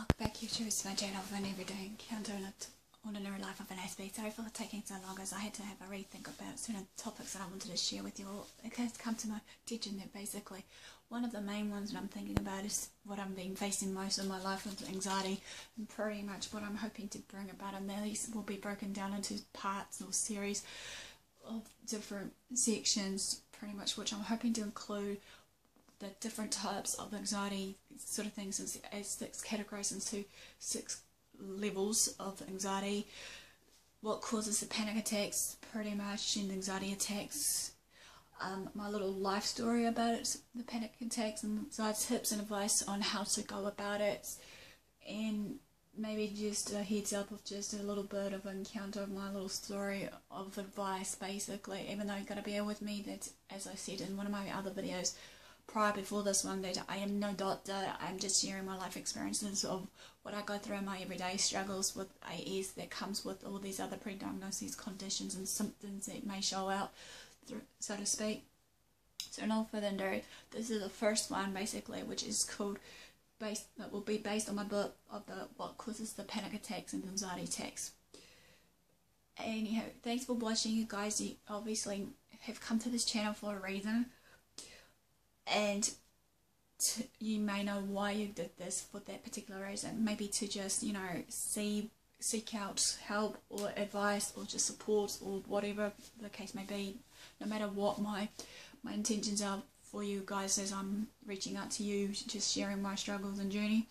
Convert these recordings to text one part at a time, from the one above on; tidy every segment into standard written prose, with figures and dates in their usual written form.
Welcome back, YouTube. It's my channel of an everyday encounter in an ordinary life of an Aspie. Sorry for taking so long, as I had to have a rethink about certain topics that I wanted to share with you all. It has come to my attention that basically one of the main ones that I'm thinking about is what I've been facing most of my life with anxiety, and pretty much what I'm hoping to bring about. And these will be broken down into parts or series of different sections, pretty much, which I'm hoping to include the different types of anxiety sort of things as 6 categories into 6 levels of anxiety, what causes the panic attacks pretty much and anxiety attacks, my little life story about it, the panic attacks and anxiety tips and advice on how to go about it, and maybe just a heads up of just a little bit of an encounter of my little story of advice basically, even though you've got to bear with me that, as I said in one of my other videos prior before this one, that I am no doctor. I'm just sharing my life experiences of what I go through in my everyday struggles with AS that comes with all these other pre-diagnoses, conditions and symptoms that may show out, so to speak. So no further ado, this is the first one basically, which is called that will be based on my book of the what causes the panic attacks and anxiety attacks. Anyhow, thanks for watching, you guys. You obviously have come to this channel for a reason, and you may know why you did this for that particular reason. Maybe to just, you know, seek out help or advice or just support or whatever the case may be. No matter what my intentions are for you guys, as I'm reaching out to you, just sharing my struggles and journey,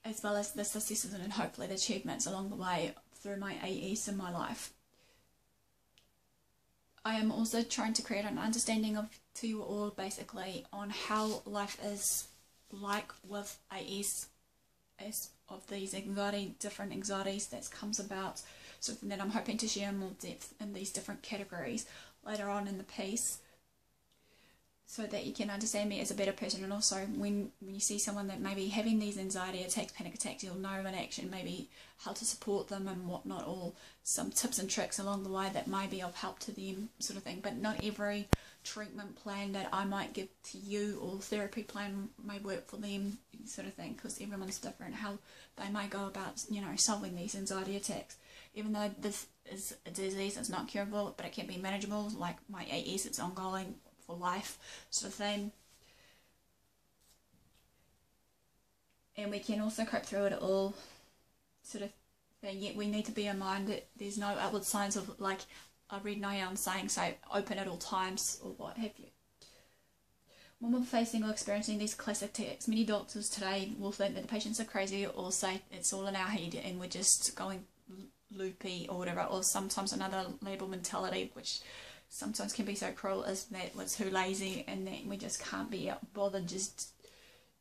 as well as the successes and hopefully the achievements along the way through my AS in my life. I am also trying to create an understanding to you all basically on how life is like with AS, as of these different anxieties that comes about, something that I'm hoping to share in more depth in these different categories later on in the piece, so that you can understand me as a better person. And also when you see someone that may be having these anxiety attacks, panic attacks, you'll know in action maybe how to support them and whatnot, or some tips and tricks along the way that may be of help to them, sort of thing. But not every treatment plan that I might give to you or therapy plan may work for them, sort of thing, because everyone's different how they may go about, you know, solving these anxiety attacks. Even though this is a disease, it's not curable, but it can be manageable. Like my AS, it's ongoing for life, sort of thing. And we can also cope through it all, sort of thing. Yet we need to bear in mind that there's no outward signs of, like I read Nayan saying, so open at all times or what have you. When we're facing or experiencing these classic attacks, many doctors today will think that the patients are crazy or say it's all in our head and we're just going loopy or whatever, or sometimes another label mentality, which sometimes can be so cruel, is that we're too lazy and that we just can't be bothered just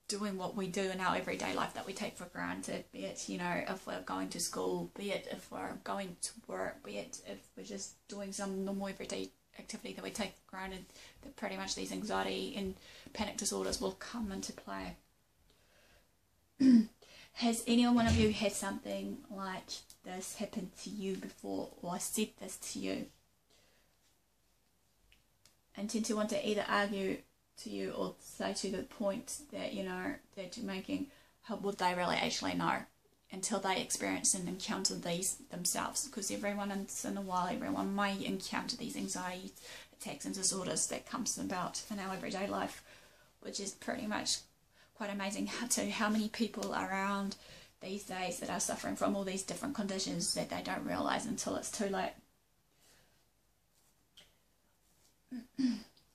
doing what we do in our everyday life that we take for granted, be it, you know, if we're going to school, be it if we're going to work, be it if we're just doing some normal everyday activity that we take for granted, that pretty much these anxiety and panic disorders will come into play. Has any one of you had something like this happen to you before, or said this to you, and tend to want to either argue to you or say to the point that, you know, that you're making, how would they really actually know until they experience and encounter these themselves? Because everyone once in a while, everyone may encounter these anxiety attacks and disorders that comes about in our everyday life, which is pretty much quite amazing how many people are around these days that are suffering from all these different conditions that they don't realise until it's too late.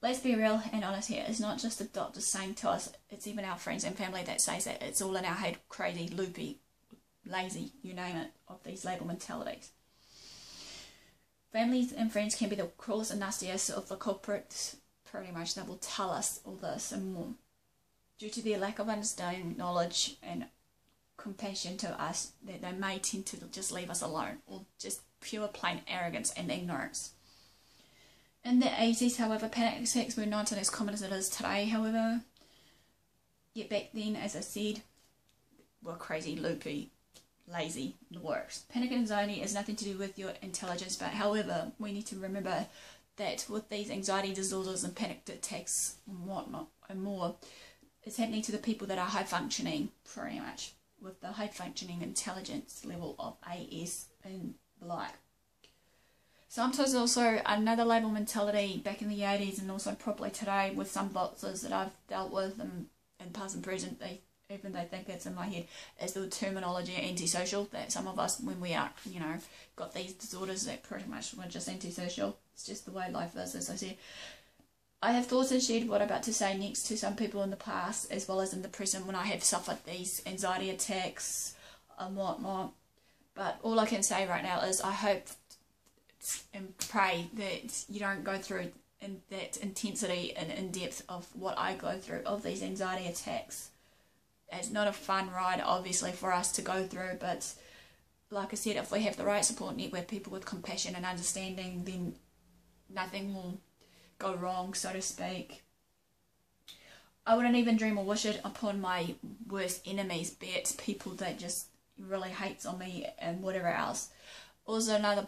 Let's be real and honest here. It's not just the doctors saying to us, it's even our friends and family that says that it's all in our head, crazy, loopy, lazy, you name it, of these label mentalities. Families and friends can be the cruelest and nastiest of the culprits, pretty much. They will tell us all this and more. Due to their lack of understanding, knowledge and compassion to us, that they may tend to just leave us alone, or just pure plain arrogance and ignorance. In the 80s, however, panic attacks were not as common as it is today, however. Yet back then, as I said, were crazy, loopy, lazy, the worst. Panic and anxiety has nothing to do with your intelligence, but however, we need to remember that with these anxiety disorders and panic attacks and whatnot and more, it's happening to the people that are high functioning, pretty much, with the high functioning intelligence level of AS and the like. Sometimes also another label mentality back in the 80s and also probably today with some boxers that I've dealt with in past and present, they think it's in my head, is the terminology antisocial, that some of us, when we are, you know, got these disorders, that pretty much we're just antisocial. It's just the way life is, as I said. I have thoughts and shared what I'm about to say next to some people in the past as well as in the present when I have suffered these anxiety attacks and whatnot. But all I can say right now is I hope and pray that you don't go through in that intensity and in depth of what I go through of these anxiety attacks. It's not a fun ride, obviously, for us to go through, but like I said, if we have the right support network, people with compassion and understanding, then nothing will go wrong, so to speak. I wouldn't even dream or wish it upon my worst enemies, be it people that just really hates on me and whatever else. Also, another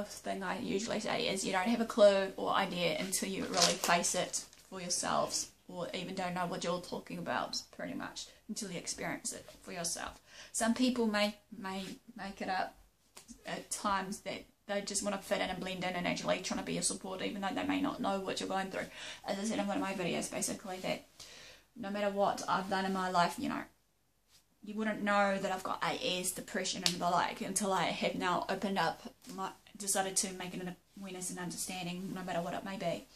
thing I usually say is you don't have a clue or idea until you really face it for yourselves, or even don't know what you're talking about, pretty much, until you experience it for yourself. Some people may make it up at times that they just want to fit in and blend in and actually trying to be a support, even though they may not know what you're going through. As I said in one of my videos, basically, that no matter what I've done in my life, you know, you wouldn't know that I've got AS, depression and the like until I have now opened up, decided to make an awareness and understanding, no matter what it may be.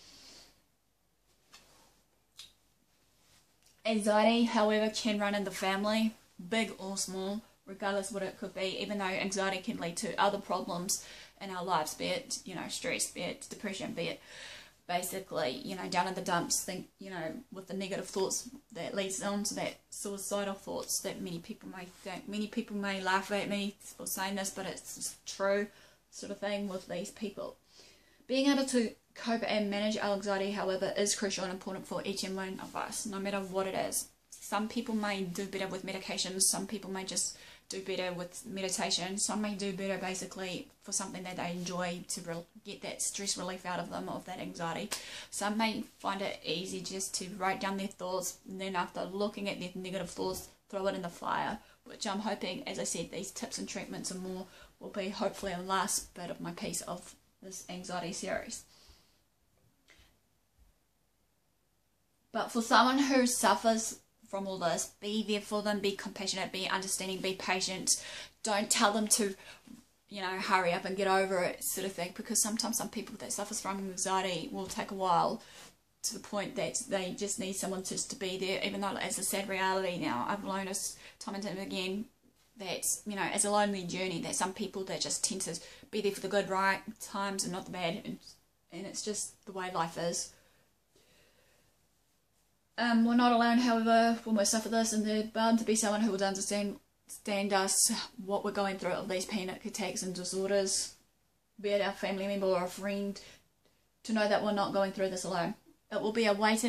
Anxiety, however, can run in the family, big or small, regardless what it could be, even though anxiety can lead to other problems in our lives, be it, you know, stress, be it depression, be it basically, you know, down in the dumps, you know, with the negative thoughts that leads on to that suicidal thoughts that many people may think. Many people may laugh at me for saying this, but it's true sort of thing with these people. Being able to cope and manage our anxiety, however, is crucial and important for each and one of us, no matter what it is. Some people may do better with medications, some people may just do better with meditation, some may do better basically for something that they enjoy to get that stress relief out of them, of that anxiety. Some may find it easy just to write down their thoughts, and then after looking at their negative thoughts, throw it in the fire, which I'm hoping, as I said, these tips and treatments and more will be hopefully the last bit of my piece of this anxiety series. But for someone who suffers from all this, be there for them, be compassionate, be understanding, be patient. Don't tell them to, you know, hurry up and get over it sort of thing, because sometimes some people that suffer from anxiety will take a while, to the point that they just need someone just to be there, even though it's a sad reality now. I've learned this time and time again that, you know, as a lonely journey, that some people that just tend to be there for the good right times and not the bad, and it's just the way life is. We're not alone, however, when we suffer this, and there's bound to be someone who will understand us, what we're going through of these panic attacks and disorders, be it our family member or a friend, to know that we're not going through this alone. It will be a weight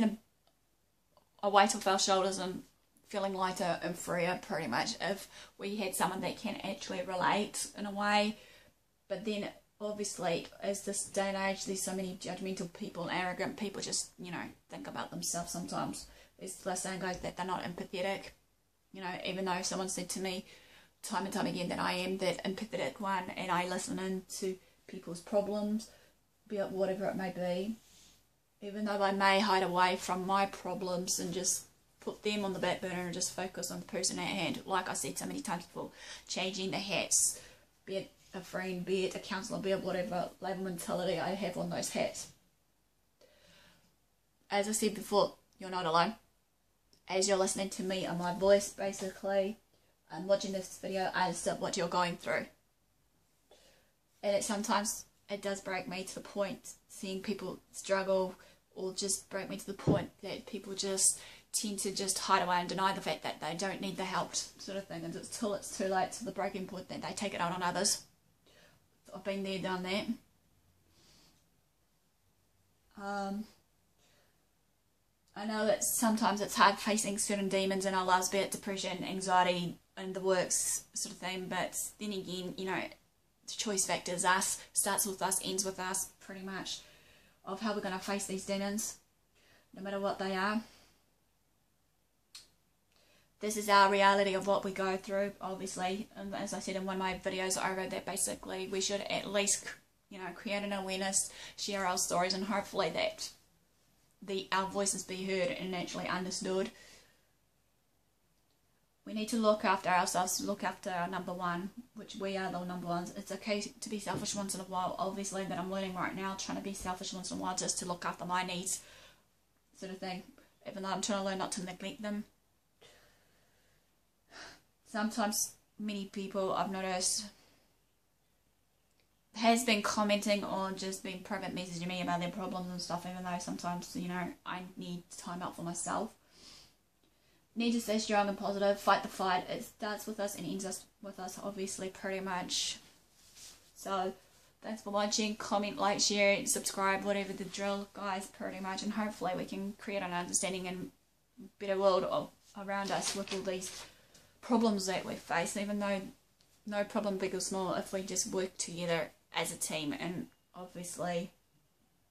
off our shoulders and feeling lighter and freer, pretty much, if we had someone that can actually relate in a way. But then, obviously, as this day and age, there's so many judgmental people, arrogant people, just, you know, think about themselves sometimes. There's the saying goes that they're not empathetic, you know, even though someone said to me time and time again that I am that empathetic one, and I listen into people's problems, be it whatever it may be, even though I may hide away from my problems and just put them on the back burner and just focus on the person at hand. Like I said so many times before, changing the hats, be it a friend, be it a counsellor, be it whatever label mentality I have on those hats. As I said before, you're not alone. As you're listening to me and my voice, basically, and watching this video, I understand what you're going through. And sometimes it does break me to the point, seeing people struggle, or just break me to the point that people just tend to just hide away and deny the fact that they don't need the help, sort of thing, until it's too late, to the breaking point that they take it out on others. I've been there, done that. I know that sometimes it's hard facing certain demons in our lives, be it depression, anxiety, and the works sort of thing, but then again, you know, the choice factor is us, starts with us, ends with us, pretty much, of how we're going to face these demons, no matter what they are. this is our reality of what we go through, obviously. And as I said in one of my videos over, that basically we should at least, you know, create an awareness, share our stories, and hopefully that our voices be heard and actually understood. We need to look after ourselves, look after our number one, which we are the number ones. It's okay to be selfish once in a while, obviously, that I'm learning right now, trying to be selfish once in a while just to look after my needs, sort of thing, even though I'm trying to learn not to neglect them. Sometimes many people I've noticed has been commenting on just being private messaging me about their problems and stuff, even though sometimes, you know, I need time out for myself. Need to stay strong and positive, fight the fight. It starts with us and ends with us, obviously, pretty much. So, thanks for watching. Comment, like, share, subscribe, whatever the drill, guys, pretty much. And hopefully we can create an understanding and better world around us with all these problems that we face, even though no problem, big or small, if we just work together as a team. And obviously,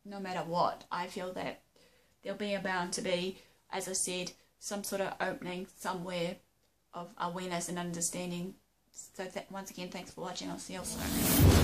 no matter what, I feel that there'll be bound to be, as I said, some sort of opening somewhere of awareness and understanding. So once again, thanks for watching. I'll see you all soon.